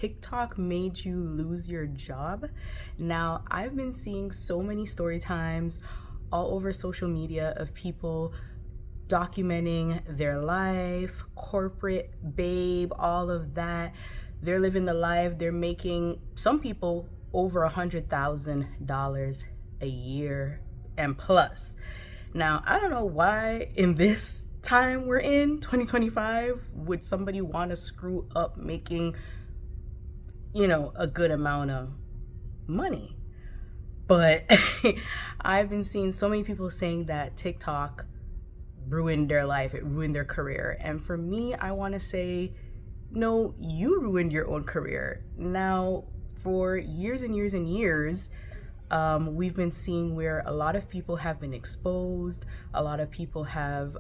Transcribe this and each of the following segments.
TikTok made you lose your job? Now, I've been seeing so many story times all over social media of people documenting their life, corporate babe, all of that. They're living the life. They're making, some people, over $100,000 a year and plus. Now, I don't know why in this time we're in, 2025, would somebody want to screw up making, a good amount of money. But I've been seeing so many people saying that TikTok ruined their life, it ruined their career. And for me, I want to say, no, you ruined your own career. Now, for years and years and years, we've been seeing where a lot of people have been exposed, a lot of people have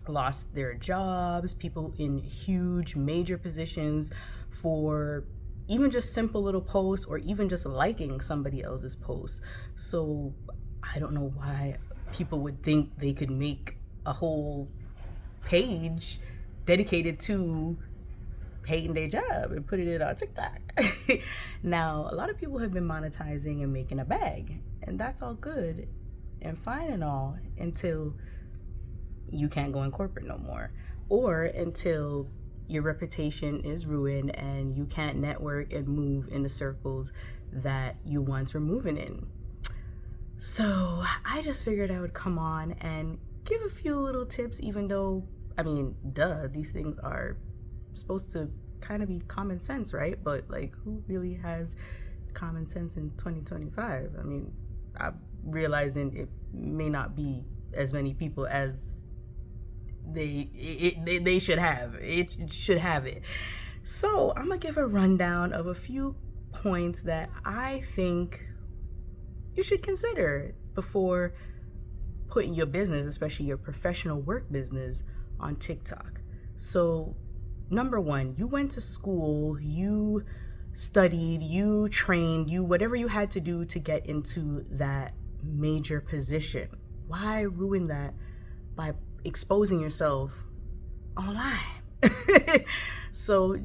lost their jobs, people in huge, major positions for even just simple little posts or even just liking somebody else's posts. So I don't know why people would think they could make a whole page dedicated to hating their job and putting it on TikTok. Now, a lot of people have been monetizing and making a bag, and that's all good and fine and all until you can't go in corporate no more, or until your reputation is ruined and you can't network and move in the circles that you once were moving in. So I just figured I would come on and give a few little tips, even though, these things are supposed to kind of be common sense, right? But who really has common sense in 2025? I'm realizing it may not be as many people as they should have. It should have it. So I'm gonna give a rundown of a few points that I think you should consider before putting your business, especially your professional work business, on TikTok. So number one, you went to school, you studied, you trained, whatever you had to do to get into that major position. Why ruin that by exposing yourself online? So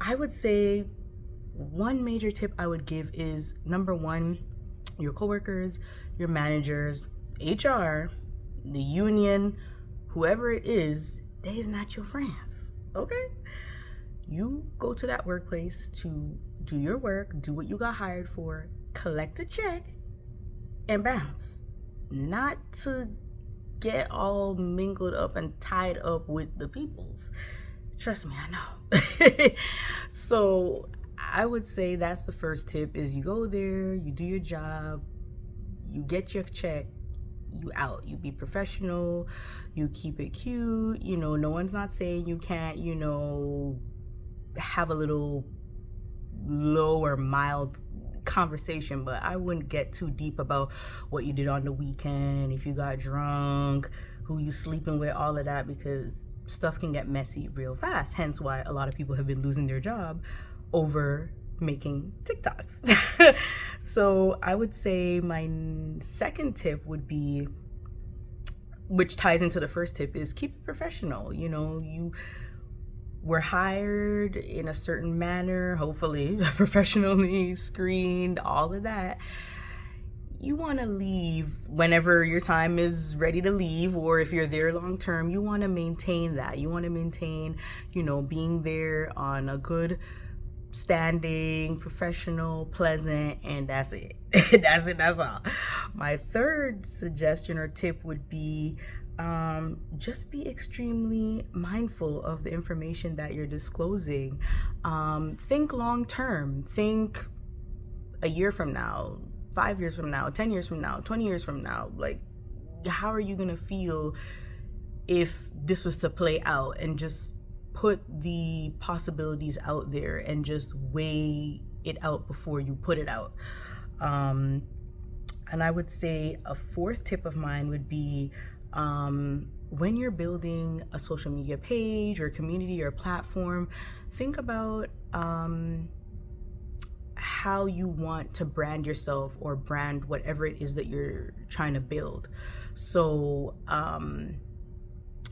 I would say one major tip I would give is, number one, your coworkers, your managers, HR, the union, whoever it is, they is not your friends, okay? You go to that workplace to do your work, do what you got hired for, collect a check, and bounce. Not to get all mingled up and tied up with the peoples. Trust me, I know. So I would say that's the first tip, is you go there, you do your job, you get your check, you out. You be professional, you keep it cute, no one's not saying you can't, have a little low or mild conversation, but I wouldn't get too deep about what you did on the weekend, if you got drunk, who you sleeping with, all of that, because stuff can get messy real fast. Hence why a lot of people have been losing their job over making TikToks. So I would say my second tip would be, which ties into the first tip, is keep it professional. You were hired in a certain manner, hopefully professionally screened, all of that. You want to leave whenever your time is ready to leave, or if you're there long term, you want to maintain that. You want to maintain, being there on a good standing, professional, pleasant, and that's it. That's all. My third suggestion or tip would be, just be extremely mindful of the information that you're disclosing. Think long term. Think a year from now, 5 years from now, 10 years from now, 20 years from now. How are you gonna feel if this was to play out? And just put the possibilities out there and just weigh it out before you put it out. And I would say a fourth tip of mine would be, when you're building a social media page or community or platform, think about how you want to brand yourself or brand whatever it is that you're trying to build. So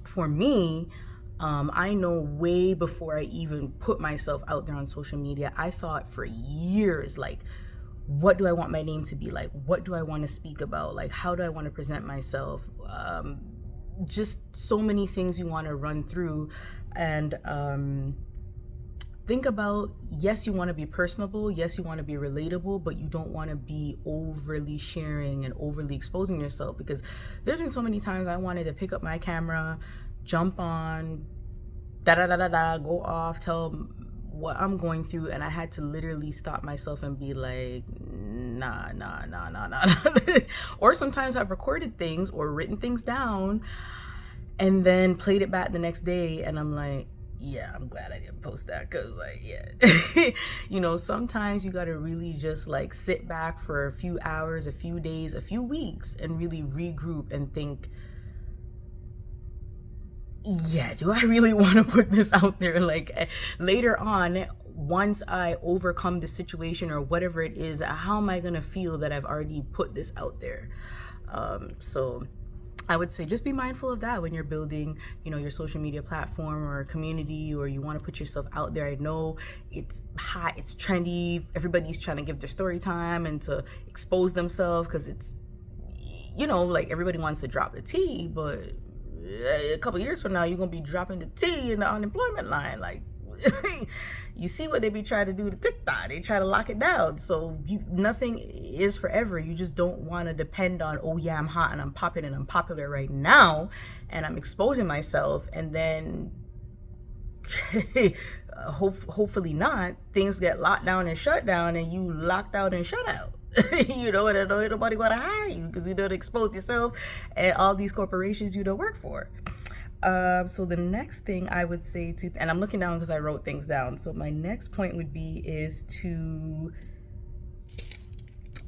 for me, I know way before I even put myself out there on social media, I thought for years, like, what do I want my name to be like? What do I want to speak about? Like, how do I want to present myself? Just so many things you want to run through. And think about, yes, you want to be personable. Yes, you want to be relatable, but you don't want to be overly sharing and overly exposing yourself, because there's been so many times I wanted to pick up my camera, jump on, go off, tell what I'm going through, and I had to literally stop myself and be like, nah. Or sometimes I've recorded things or written things down and then played it back the next day, and I'm like, yeah, I'm glad I didn't post that, because like, yeah. You know, sometimes you got to really just like sit back for a few hours, a few days, a few weeks, and really regroup and think, yeah, do I really want to put this out there? Like, later on, once I overcome the situation or whatever it is, how am I going to feel that I've already put this out there? So I would say just be mindful of that when you're building, you know, your social media platform or community, or you want to put yourself out there. I know it's hot, it's trendy. Everybody's trying to give their story time and to expose themselves, because it's, you know, like, everybody wants to drop the tea, but a couple years from now, you're going to be dropping the T in the unemployment line. Like, you see what they be trying to do to TikTok. They try to lock it down. So nothing is forever. You just don't want to depend on, oh yeah, I'm hot and I'm popping and I'm popular right now and I'm exposing myself. And then hopefully not, things get locked down and shut down and you locked out and shut out. You know, and nobody going to hire you because you don't expose yourself and all these corporations you don't work for. So the next thing I would say to, and I'm looking down because I wrote things down. So my next point would be is to,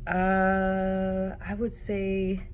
I would say,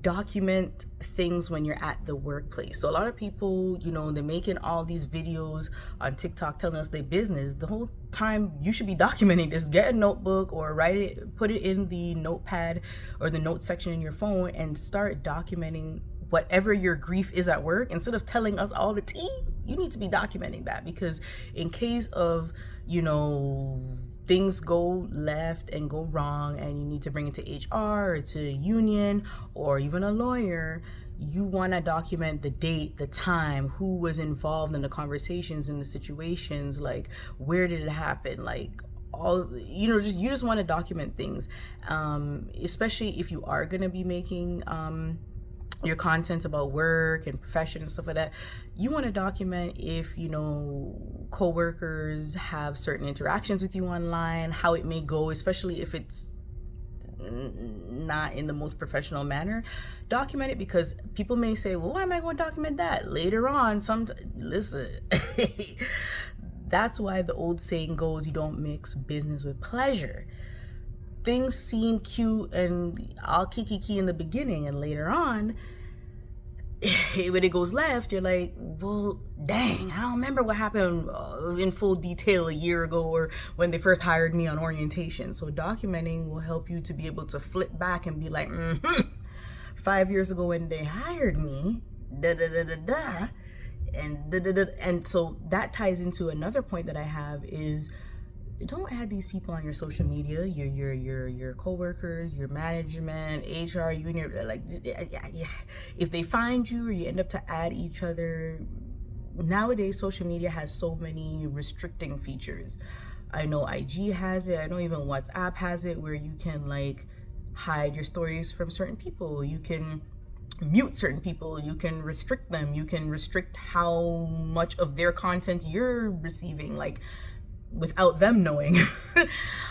document things when you're at the workplace. So a lot of people, you know, they're making all these videos on TikTok telling us their business. The whole time you should be documenting this. Get a notebook or write it, put it in the notepad or the note section in your phone and start documenting whatever your grief is at work. Instead of telling us all the tea, you need to be documenting that, because in case of, you know, things go left and go wrong and you need to bring it to HR or to a union or even a lawyer, you want to document the date, the time, who was involved in the conversations and the situations, like where did it happen, like all, you know, you just want to document things, especially if you are going to be making your content about work and profession and stuff like that. You want to document if, you know, coworkers have certain interactions with you online, how it may go, especially if it's not in the most professional manner. Document it, because people may say, well, why am I going to document that? Later on, listen, that's why the old saying goes, you don't mix business with pleasure. Things seem cute and all kiki in the beginning, and later on, when it goes left, you're like, well, dang, I don't remember what happened in full detail a year ago or when they first hired me on orientation. So documenting will help you to be able to flip back and be like, 5 years ago when they hired me, and so that ties into another point that I have is, don't add these people on your social media, your coworkers, your management, HR, union. Like, if they find you or you end up to add each other, nowadays social media has so many restricting features. I know IG has it. I know even WhatsApp has it, where you can like hide your stories from certain people. You can mute certain people. You can restrict them. You can restrict how much of their content you're receiving, like, without them knowing.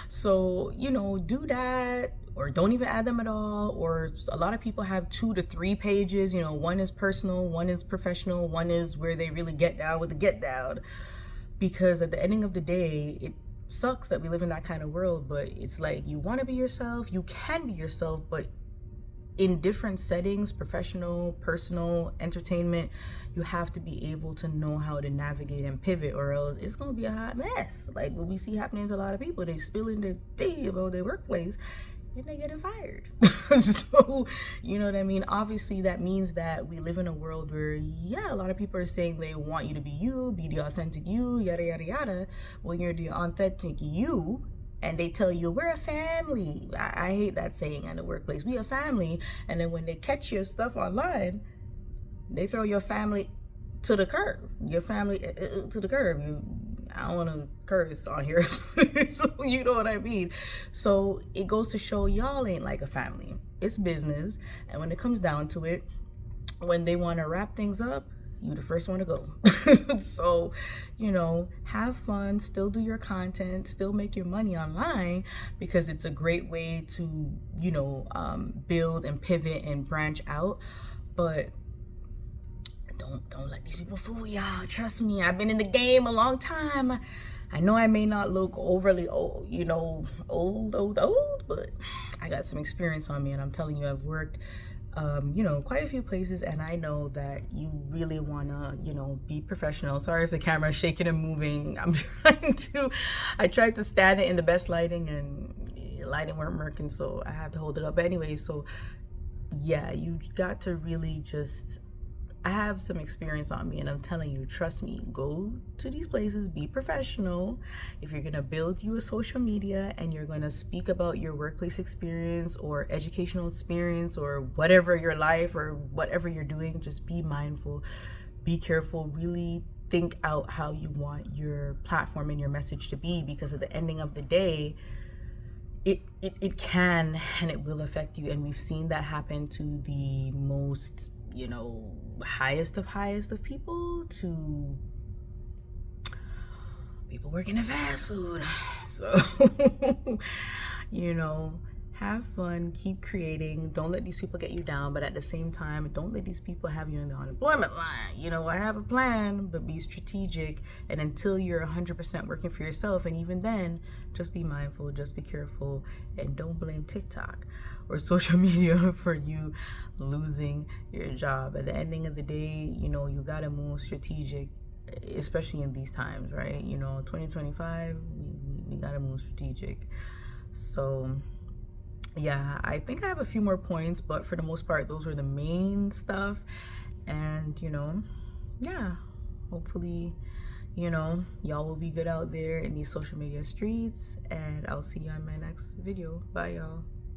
So, you know, do that, or don't even add them at all. Or a lot of people have 2 to 3 pages, you know, one is personal, one is professional, one is where they really get down with the get down. Because at the ending of the day, it sucks that we live in that kind of world, but it's like, you want to be yourself, you can be yourself, but in different settings, professional, personal, entertainment, you have to be able to know how to navigate and pivot, or else it's going to be a hot mess. Like what we see happening to a lot of people, they spilling the tea about their workplace, and they're getting fired. So, you know what I mean? Obviously, that means that we live in a world where, yeah, a lot of people are saying they want you to be you, be the authentic you, yada, yada, yada. When you're the authentic you, and they tell you, we're a family. I hate that saying in the workplace. We a family. And then when they catch your stuff online, they throw your family to the curb. Your family to the curb. I don't want to curse on here, so you know what I mean. So it goes to show y'all ain't like a family. It's business, and when it comes down to it, when they want to wrap things up, you the first one to go. So, you know, have fun, still do your content, still make your money online, because it's a great way to, you know, build and pivot and branch out. But don't let these people fool y'all. Trust me, I've been in the game a long time. I know I may not look overly old, you know, old, but I got some experience on me, and I'm telling you, I've worked you know, quite a few places, and I know that you really wanna, you know, be professional. Sorry if the camera's shaking and moving. I tried to stand it in the best lighting, and lighting weren't working, so I had to hold it up anyway. So yeah, you got to really just, I have some experience on me, and I'm telling you, trust me, go to these places, be professional. If you're gonna build you a social media and you're gonna speak about your workplace experience or educational experience or whatever, your life or whatever you're doing, just be mindful, be careful, really think out how you want your platform and your message to be, because at the ending of the day, it can and it will affect you. And we've seen that happen to the most, you know, highest of people, to people working in fast food. So you know, have fun, keep creating, don't let these people get you down, but at the same time, don't let these people have you in the unemployment line. You know, I have a plan, but be strategic, and until you're 100% working for yourself, and even then, just be mindful, just be careful, and don't blame TikTok or social media for you losing your job. At the ending of the day, you know, you gotta move strategic, especially in these times, right? You know, 2025, we gotta move strategic. So yeah, I think I have a few more points, but for the most part, those were the main stuff. And, you know, yeah, hopefully, you know, y'all will be good out there in these social media streets, and I'll see you on my next video. Bye, y'all.